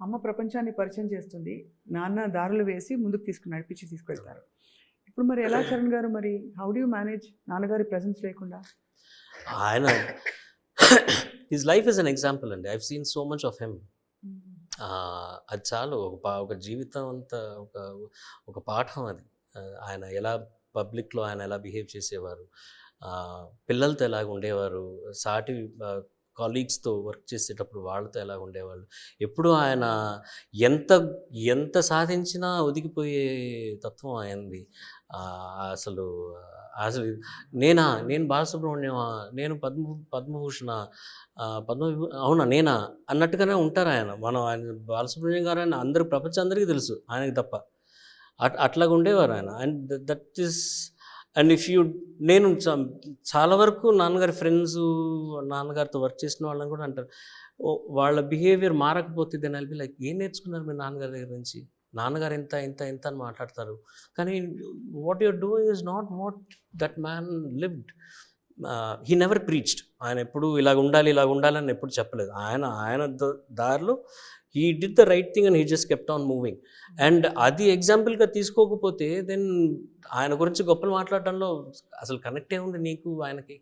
అమ్మ ప్రపంచాన్ని పరిచయం చేస్తుంది, నాన్న దారులు వేసి ముందుకు నడిపించి తీసుకెళ్తారు. ఇప్పుడు మరి ఎలా చరణ్ గారు, మరి హౌ డూ యూ మేనేజ్ నాన్నగారి ప్రెజెన్స్ లేకుండా? ఆయన his life is an example అండి. I have seen so much of him. అది చాలు, ఒక జీవితం అంతా ఒక పాఠం అది. ఆయన ఎలా పబ్లిక్లో ఆయన ఎలా బిహేవ్ చేసేవారు, పిల్లలతో ఎలాగ ఉండేవారు, సాటి కాలీగ్స్తో వర్క్ చేసేటప్పుడు వాళ్ళతో ఎలా ఉండేవాళ్ళు. ఎప్పుడు ఆయన ఎంత ఎంత సాధించినా ఒదిగిపోయే తత్వం ఆయనది. అసలు అసలు నేను బాలసుబ్రహ్మణ్యమా, నేను పద్మభూషణ, అవునా నేనా అన్నట్టుగానే ఉంటారు ఆయన. ఆయన బాలసుబ్రహ్మణ్యం గారు అని ప్రపంచం అందరికీ తెలుసు, ఆయనకి తప్ప. అట్లాగా ఉండేవారు ఆయన. అండ్ దట్ ఈస్ అండ్ నేను చాలా వరకు నాన్నగారి ఫ్రెండ్స్, నాన్నగారితో వర్క్ చేసిన వాళ్ళని కూడా అంటారు, వాళ్ళ బిహేవియర్ మారకపోతే దెన్ ఐల్ బి లైక్, ఏం నేర్చుకున్నారు మీరు నాన్నగారి దగ్గర నుంచి? నాన్నగారు ఇంత ఇంత ఇంత అని మాట్లాడతారు, కానీ what you're doing is not what that man lived. He never preached. ఆయన ఎప్పుడు ఇలాగ ఉండాలని ఎప్పుడు చెప్పలేదు. ఆయన దారిలో he did the right thing and he just kept on moving. And అది ఎగ్జాంపుల్గా తీసుకోకపోతే దెన్ ఆయన గురించి గొప్పలు మాట్లాడటంలో అసలు కనెక్ట్ ఏముంది నీకు ఆయనకి?